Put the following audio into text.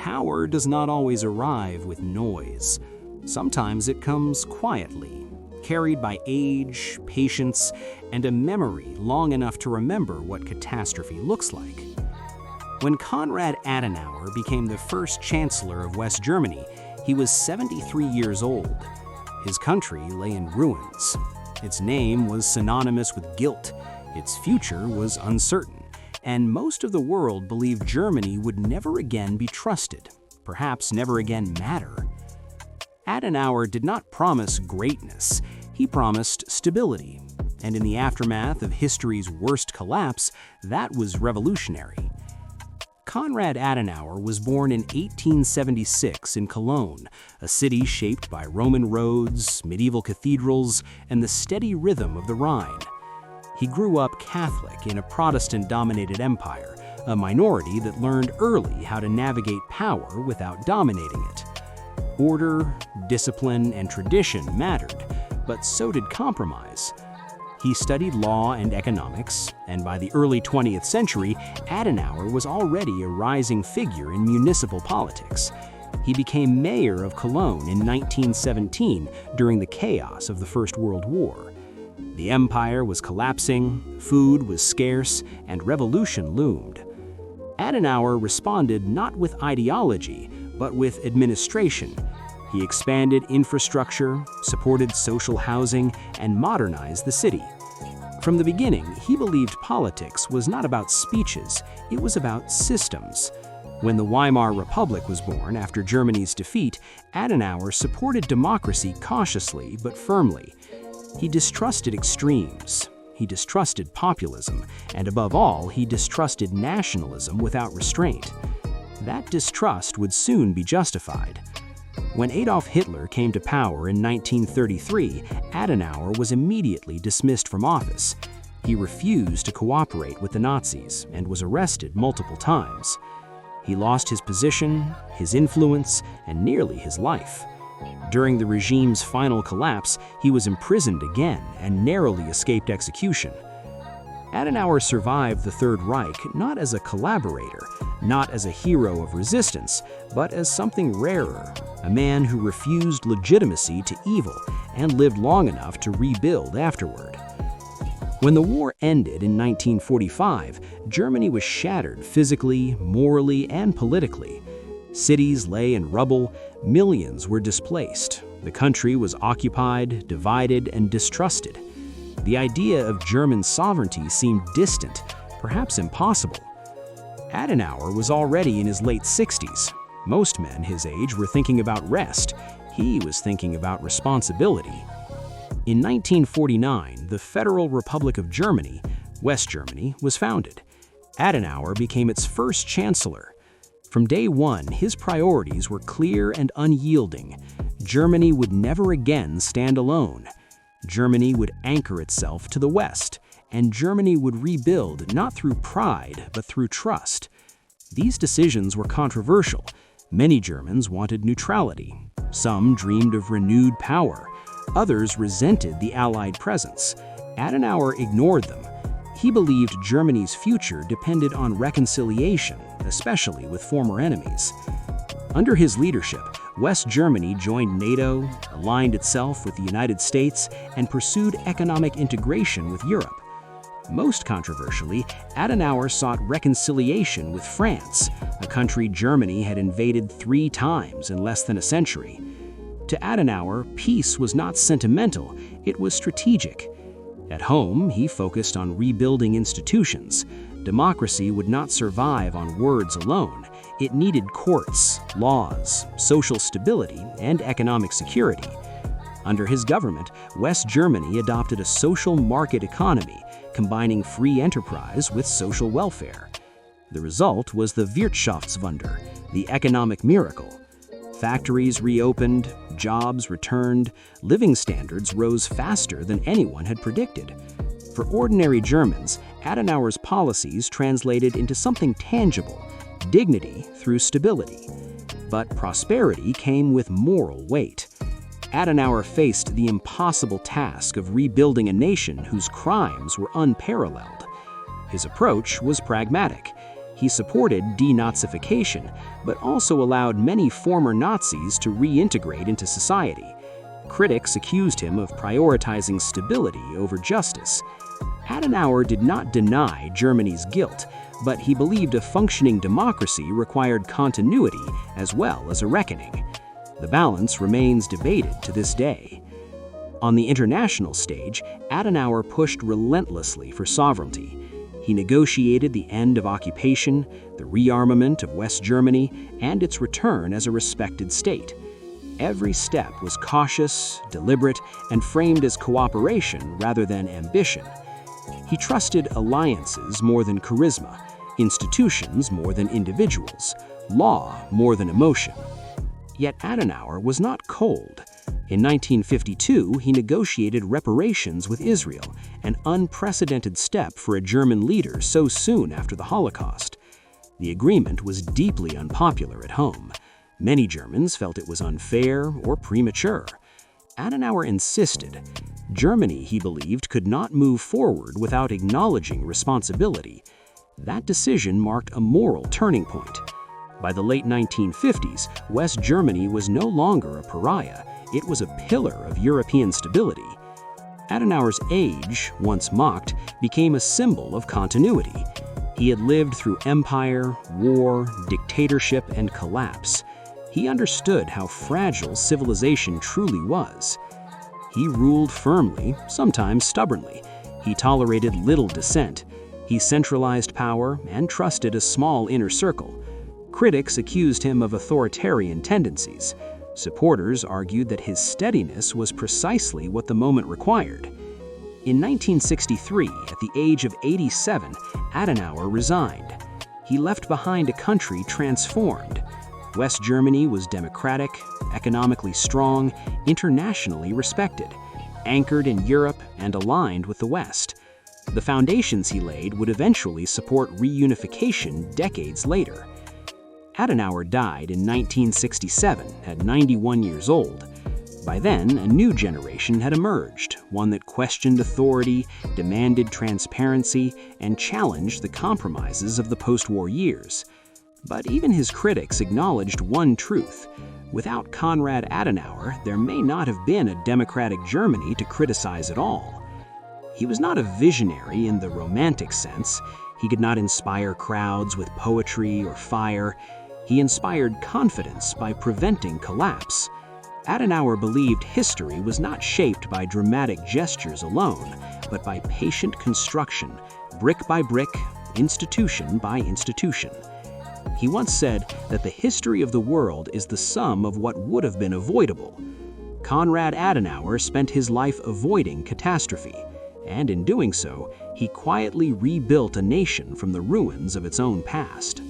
Power does not always arrive with noise. Sometimes it comes quietly, carried by age, patience, and a memory long enough to remember what catastrophe looks like. When Konrad Adenauer became the first chancellor of West Germany, he was 73 years old. His country lay in ruins. Its name was synonymous with guilt. Its future was uncertain, and most of the world believed Germany would never again be trusted, perhaps never again matter. Adenauer did not promise greatness, he promised stability, and in the aftermath of history's worst collapse, that was revolutionary. Konrad Adenauer was born in 1876 in Cologne, a city shaped by Roman roads, medieval cathedrals, and the steady rhythm of the Rhine. He grew up Catholic in a Protestant-dominated empire, a minority that learned early how to navigate power without dominating it. Order, discipline, and tradition mattered, but so did compromise. He studied law and economics, and by the early 20th century, Adenauer was already a rising figure in municipal politics. He became mayor of Cologne in 1917 during the chaos of the First World War. The empire was collapsing, food was scarce, and revolution loomed. Adenauer responded not with ideology, but with administration. He expanded infrastructure, supported social housing, and modernized the city. From the beginning, he believed politics was not about speeches, it was about systems. When the Weimar Republic was born after Germany's defeat, Adenauer supported democracy cautiously but firmly. He distrusted extremes. He distrusted populism, and above all, he distrusted nationalism without restraint. That distrust would soon be justified. When Adolf Hitler came to power in 1933, Adenauer was immediately dismissed from office. He refused to cooperate with the Nazis and was arrested multiple times. He lost his position, his influence, and nearly his life. During the regime's final collapse, he was imprisoned again and narrowly escaped execution. Adenauer survived the Third Reich not as a collaborator, not as a hero of resistance, but as something rarer, a man who refused legitimacy to evil and lived long enough to rebuild afterward. When the war ended in 1945, Germany was shattered physically, morally, and politically. Cities lay in rubble, millions were displaced. The country was occupied, divided, and distrusted. The idea of German sovereignty seemed distant, perhaps impossible. Adenauer was already in his late 60s. Most men his age were thinking about rest. He was thinking about responsibility. In 1949, the Federal Republic of Germany, West Germany, was founded. Adenauer became its first chancellor. From day one, his priorities were clear and unyielding. Germany would never again stand alone. Germany would anchor itself to the West, and Germany would rebuild not through pride, but through trust. These decisions were controversial. Many Germans wanted neutrality. Some dreamed of renewed power. Others resented the Allied presence. Adenauer ignored them. He believed Germany's future depended on reconciliation, especially with former enemies. Under his leadership, West Germany joined NATO, aligned itself with the United States, and pursued economic integration with Europe. Most controversially, Adenauer sought reconciliation with France, a country Germany had invaded 3 times in less than a century. To Adenauer, peace was not sentimental, it was strategic. At home, he focused on rebuilding institutions. Democracy would not survive on words alone. It needed courts, laws, social stability, and economic security. Under his government, West Germany adopted a social market economy, combining free enterprise with social welfare. The result was the Wirtschaftswunder, the economic miracle. Factories reopened, jobs returned, living standards rose faster than anyone had predicted. For ordinary Germans, Adenauer's policies translated into something tangible: dignity through stability. But prosperity came with moral weight. Adenauer faced the impossible task of rebuilding a nation whose crimes were unparalleled. His approach was pragmatic. He supported denazification, but also allowed many former Nazis to reintegrate into society. Critics accused him of prioritizing stability over justice. Adenauer did not deny Germany's guilt, but he believed a functioning democracy required continuity as well as a reckoning. The balance remains debated to this day. On the international stage, Adenauer pushed relentlessly for sovereignty. He negotiated the end of occupation, the rearmament of West Germany, and its return as a respected state. Every step was cautious, deliberate, and framed as cooperation rather than ambition. He trusted alliances more than charisma, institutions more than individuals, law more than emotion. Yet Adenauer was not cold. In 1952, he negotiated reparations with Israel, an unprecedented step for a German leader so soon after the Holocaust. The agreement was deeply unpopular at home. Many Germans felt it was unfair or premature. Adenauer insisted. Germany, he believed, could not move forward without acknowledging responsibility. That decision marked a moral turning point. By the late 1950s, West Germany was no longer a pariah. It was a pillar of European stability. Adenauer's age, once mocked, became a symbol of continuity. He had lived through empire, war, dictatorship, and collapse. He understood how fragile civilization truly was. He ruled firmly, sometimes stubbornly. He tolerated little dissent. He centralized power and trusted a small inner circle. Critics accused him of authoritarian tendencies. Supporters argued that his steadiness was precisely what the moment required. In 1963, at the age of 87, Adenauer resigned. He left behind a country transformed. West Germany was democratic, economically strong, internationally respected, anchored in Europe and aligned with the West. The foundations he laid would eventually support reunification decades later. Adenauer died in 1967 at 91 years old. By then, a new generation had emerged, one that questioned authority, demanded transparency, and challenged the compromises of the post-war years. But even his critics acknowledged one truth. Without Konrad Adenauer, there may not have been a democratic Germany to criticize at all. He was not a visionary in the romantic sense. He could not inspire crowds with poetry or fire. He inspired confidence by preventing collapse. Adenauer believed history was not shaped by dramatic gestures alone, but by patient construction, brick by brick, institution by institution. He once said that the history of the world is the sum of what would have been avoidable. Konrad Adenauer spent his life avoiding catastrophe, and in doing so, he quietly rebuilt a nation from the ruins of its own past.